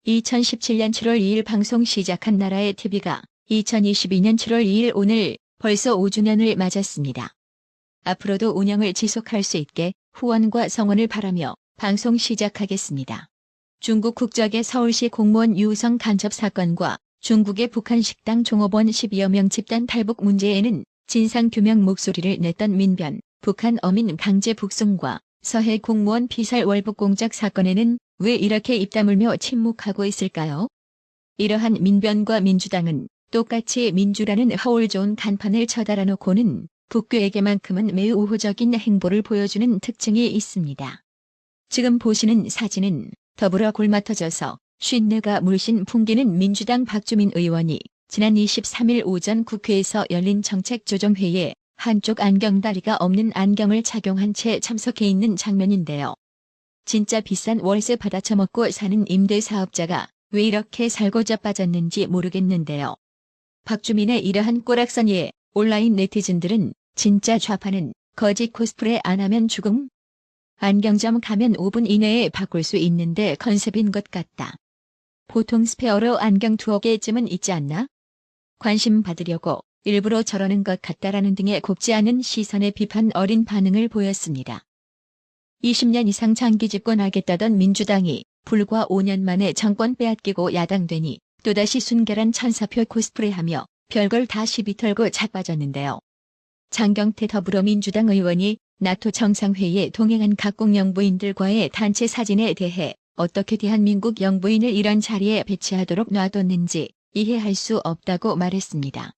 2017년 7월 2일 방송 시작한 나라의 TV가 2022년 7월 2일 오늘 벌써 5주년을 맞았습니다. 앞으로도 운영을 지속할 수 있게 후원과 성원을 바라며 방송 시작하겠습니다. 중국 국적의 서울시 공무원 유성 간첩 사건과 중국의 북한 식당 종업원 10여 명 집단 탈북 문제에는 진상규명 목소리를 냈던 민변, 북한 어민 강제 북송과 서해 공무원 피살 월북 공작 사건에는 왜 이렇게 입 다물며 침묵하고 있을까요? 이러한 민변과 민주당은 똑같이 민주라는 허울 좋은 간판을 쳐달아 놓고는 북괴에게만큼은 매우 우호적인 행보를 보여주는 특징이 있습니다. 지금 보시는 사진은 더불어 골마터져서 쉰내가 물씬 풍기는 민주당 박주민 의원이 지난 23일 오전 국회에서 열린 정책조정회의에 한쪽 안경다리가 없는 안경을 착용한 채 참석해 있는 장면인데요. 진짜 비싼 월세 받아 처먹고 사는 임대사업자가 왜 이렇게 살고 자빠졌는지 모르겠는데요. 박주민의 이러한 꼬락서니에 온라인 네티즌들은 진짜 좌파는 거지 코스프레 안 하면 죽음? 안경점 가면 5분 이내에 바꿀 수 있는데 컨셉인 것 같다. 보통 스페어로 안경 2개쯤은 있지 않나? 관심 받으려고 일부러 저러는 것 같다라는 등의 곱지 않은 시선의 비판 어린 반응을 보였습니다. 20년 이상 장기 집권하겠다던 민주당이 불과 5년 만에 정권 빼앗기고 야당되니 또다시 순결한 천사표 코스프레하며 별걸 다 시비 털고 자빠졌는데요. 장경태 더불어민주당 의원이 나토 정상회의에 동행한 각국 영부인들과의 단체 사진에 대해 어떻게 대한민국 영부인을 이런 자리에 배치하도록 놔뒀는지 이해할 수 없다고 말했습니다.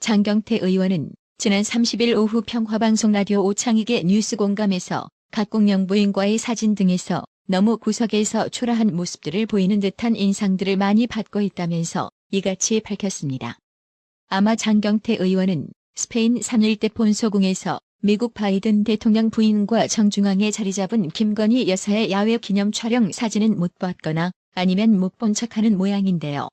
장경태 의원은 지난 30일 오후 평화방송 라디오 오창익의 뉴스공감에서 각국 영부인과의 사진 등에서 너무 구석에서 초라한 모습들을 보이는 듯한 인상들을 많이 받고 있다면서 이같이 밝혔습니다. 아마 장경태 의원은 스페인 3.1대 본소궁에서 미국 바이든 대통령 부인과 정중앙에 자리 잡은 김건희 여사의 야외 기념 촬영 사진은 못 봤거나 아니면 못 본 척하는 모양인데요.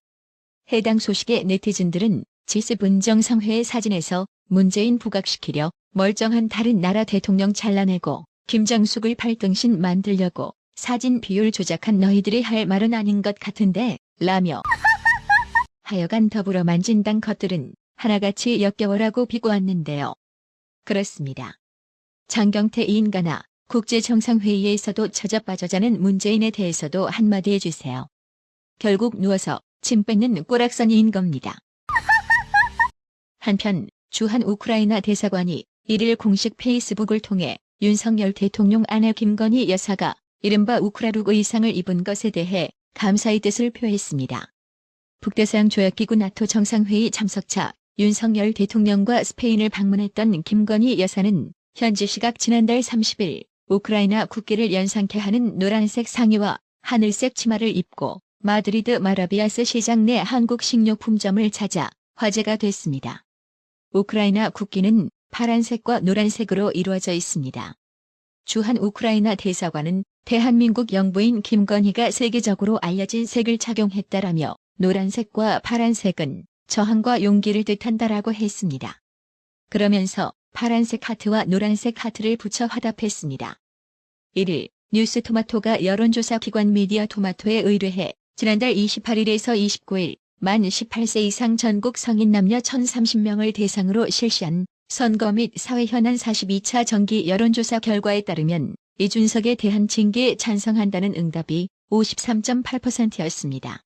해당 소식에 네티즌들은 G7 정상회의 사진에서 문재인 부각시키려 멀쩡한 다른 나라 대통령 잘라내고 김정숙을 팔등신 만들려고 사진 비율 조작한 너희들이 할 말은 아닌 것 같은데 라며 하여간 더불어 만진당 것들은 하나같이 역겨워라고 비꼬았는데요. 그렇습니다. 장경태 이 인간아, 국제정상회의에서도 처져빠져자는 문재인에 대해서도 한마디 해주세요. 결국 누워서 침 뱉는 꼬락서니인 겁니다. 한편 주한 우크라이나 대사관이 1일 공식 페이스북을 통해 윤석열 대통령 아내 김건희 여사가 이른바 우크라룩 의상을 입은 것에 대해 감사의 뜻을 표했습니다. 북대서양 조약기구 나토 정상회의 참석차 윤석열 대통령과 스페인을 방문했던 김건희 여사는 현지 시각 지난달 30일 우크라이나 국기를 연상케 하는 노란색 상의와 하늘색 치마를 입고 마드리드 마라비아스 시장 내 한국 식료품점을 찾아 화제가 됐습니다. 우크라이나 국기는 파란색과 노란색으로 이루어져 있습니다. 주한 우크라이나 대사관은 대한민국 영부인 김건희가 세계적으로 알려진 색을 착용했다라며 노란색과 파란색은 저항과 용기를 뜻한다라고 했습니다. 그러면서 파란색 하트와 노란색 하트를 붙여 화답했습니다. 1일 뉴스토마토가 여론조사 기관 미디어토마토에 의뢰해 지난달 28일에서 29일 만 18세 이상 전국 성인 남녀 1,030명을 대상으로 실시한 선거 및 사회 현안 42차 정기 여론조사 결과에 따르면 이준석에 대한 징계에 찬성한다는 응답이 53.8%였습니다.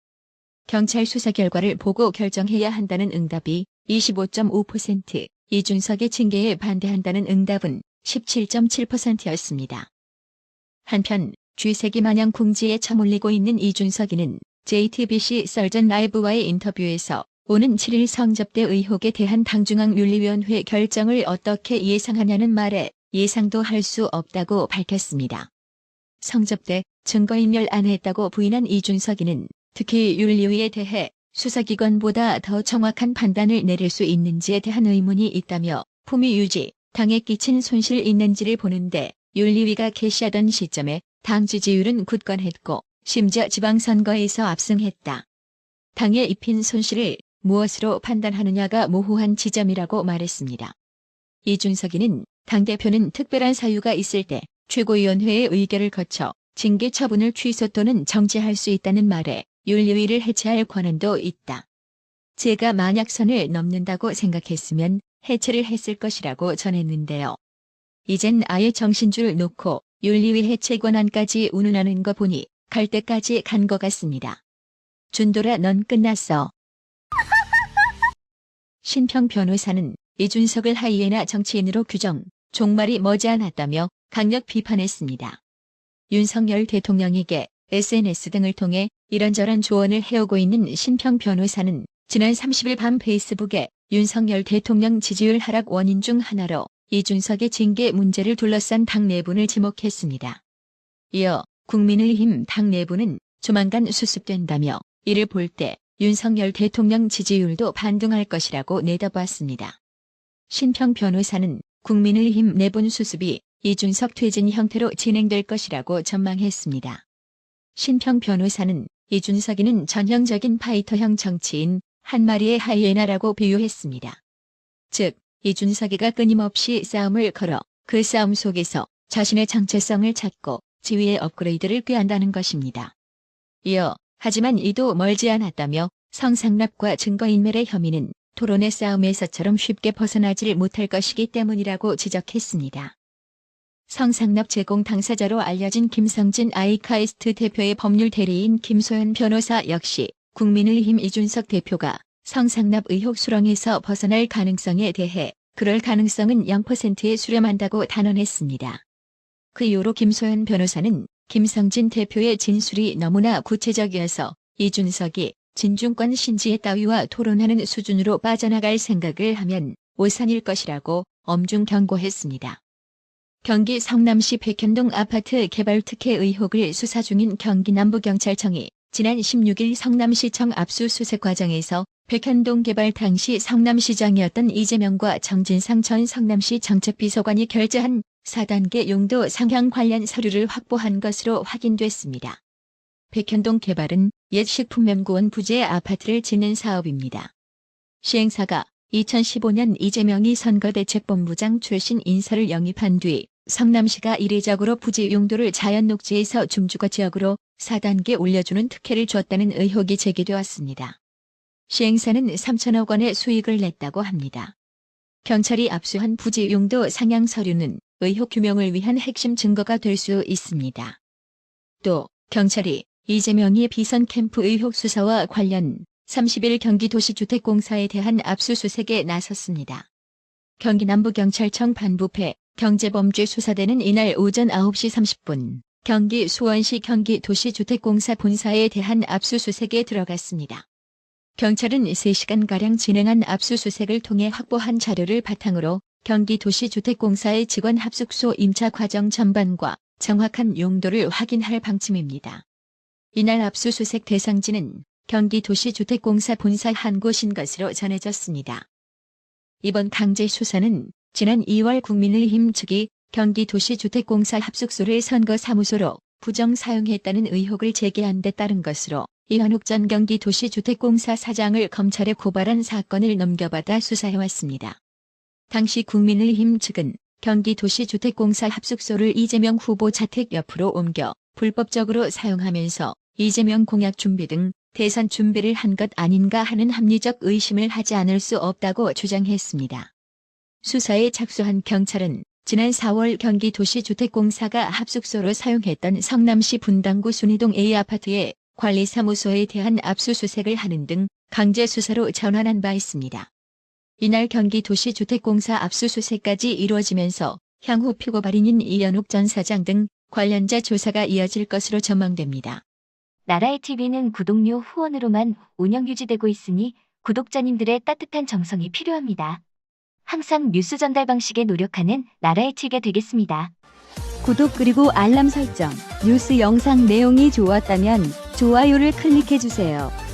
경찰 수사 결과를 보고 결정해야 한다는 응답이 25.5%, 이준석의 징계에 반대한다는 응답은 17.7%였습니다. 한편 쥐새끼 마냥 궁지에 처물리고 있는 이준석이는 JTBC 썰전 라이브와의 인터뷰에서 오는 7일 성접대 의혹에 대한 당중앙윤리위원회 결정을 어떻게 예상하냐는 말에 예상도 할 수 없다고 밝혔습니다. 성접대 증거인멸 안 했다고 부인한 이준석이는 특히 윤리위에 대해 수사기관보다 더 정확한 판단을 내릴 수 있는지에 대한 의문이 있다며 품위 유지, 당에 끼친 손실 있는지를 보는데 윤리위가 개시하던 시점에 당 지지율은 굳건했고 심지어 지방선거에서 압승했다. 당에 입힌 손실을 무엇으로 판단하느냐가 모호한 지점이라고 말했습니다. 이준석이는 당대표는 특별한 사유가 있을 때 최고위원회의 의결을 거쳐 징계 처분을 취소 또는 정지할 수 있다는 말에 윤리위를 해체할 권한도 있다. 제가 만약 선을 넘는다고 생각했으면 해체를 했을 것이라고 전했는데요. 이젠 아예 정신줄 놓고 윤리위 해체 권한까지 운운하는 거 보니 갈 때까지 간 것 같습니다. 준돌아, 넌 끝났어. 신평 변호사는 이준석을 하이에나 정치인으로 규정, 종말이 머지않았다며 강력 비판했습니다. 윤석열 대통령에게 SNS 등을 통해 이런저런 조언을 해오고 있는 신평 변호사는 지난 30일 밤 페이스북에 윤석열 대통령 지지율 하락 원인 중 하나로 이준석의 징계 문제를 둘러싼 당 내분을 지목했습니다. 이어 국민의힘 당 내부는 조만간 수습된다며 이를 볼 때 윤석열 대통령 지지율도 반등할 것이라고 내다봤습니다. 신평 변호사는 국민의힘 내분 수습이 이준석 퇴진 형태로 진행될 것이라고 전망했습니다. 신평 변호사는 이준석이는 전형적인 파이터형 정치인 한 마리의 하이에나라고 비유했습니다. 즉, 이준석이가 끊임없이 싸움을 걸어 그 싸움 속에서 자신의 정체성을 찾고 지위의 업그레이드를 꾀한다는 것입니다. 이어 하지만 이도 멀지 않았다며 성상납과 증거인멸의 혐의는 토론의 싸움에서처럼 쉽게 벗어나질 못할 것이기 때문이라고 지적했습니다. 성상납 제공 당사자로 알려진 김성진 아이카이스트 대표의 법률 대리인 김소연 변호사 역시 국민의힘 이준석 대표가 성상납 의혹 수렁에서 벗어날 가능성에 대해 그럴 가능성은 0%에 수렴한다고 단언했습니다. 그 이후로 김소연 변호사는 김성진 대표의 진술이 너무나 구체적이어서 이준석이 진중권 신지의 따위와 토론하는 수준으로 빠져나갈 생각을 하면 오산일 것이라고 엄중 경고했습니다. 경기 성남시 백현동 아파트 개발 특혜 의혹을 수사 중인 경기 남부경찰청이 지난 16일 성남시청 압수수색 과정에서 백현동 개발 당시 성남시장이었던 이재명과 정진상 전 성남시 정책비서관이 결재한 4단계 용도 상향 관련 서류를 확보한 것으로 확인됐습니다. 백현동 개발은 옛 식품연구원 부지의 아파트를 짓는 사업입니다. 시행사가 2015년 이재명이 선거대책본부장 출신 인사를 영입한 뒤 성남시가 이례적으로 부지 용도를 자연녹지에서 중주거 지역으로 4단계 올려주는 특혜를 줬다는 의혹이 제기되었습니다. 시행사는 3천억 원의 수익을 냈다고 합니다. 경찰이 압수한 부지 용도 상향 서류는 의혹 규명을 위한 핵심 증거가 될 수 있습니다. 또 경찰이 이재명이 비선 캠프 의혹 수사와 관련 30일 경기도시주택공사에 대한 압수수색에 나섰습니다. 경기 남부경찰청 반부패 경제범죄수사대는 이날 오전 9시 30분 경기 수원시 경기도시주택공사 본사에 대한 압수수색에 들어갔습니다. 경찰은 3시간가량 진행한 압수수색을 통해 확보한 자료를 바탕으로 경기도시주택공사의 직원 합숙소 임차 과정 전반과 정확한 용도를 확인할 방침입니다. 이날 압수수색 대상지는 경기도시주택공사 본사 한 곳인 것으로 전해졌습니다. 이번 강제 수사는 지난 2월 국민의힘 측이 경기도시주택공사 합숙소를 선거사무소로 부정 사용했다는 의혹을 제기한 데 따른 것으로 이현욱 전 경기도시주택공사 사장을 검찰에 고발한 사건을 넘겨받아 수사해왔습니다. 당시 국민의힘 측은 경기도시주택공사 합숙소를 이재명 후보 자택 옆으로 옮겨 불법적으로 사용하면서 이재명 공약 준비 등 대선 준비를 한 것 아닌가 하는 합리적 의심을 하지 않을 수 없다고 주장했습니다. 수사에 착수한 경찰은 지난 4월 경기도시주택공사가 합숙소로 사용했던 성남시 분당구 순이동 A아파트의 관리사무소에 대한 압수수색을 하는 등 강제 수사로 전환한 바 있습니다. 이날 경기도시주택공사 압수수색까지 이루어지면서 향후 피고발인인 이현욱 전 사장 등 관련자 조사가 이어질 것으로 전망됩니다. 나라의 TV는 구독료 후원으로만 운영 유지되고 있으니 구독자님들의 따뜻한 정성이 필요합니다. 항상 뉴스 전달 방식에 노력하는 나라의 TV가 되겠습니다. 구독 그리고 알람 설정, 뉴스 영상 내용이 좋았다면 좋아요를 클릭해주세요.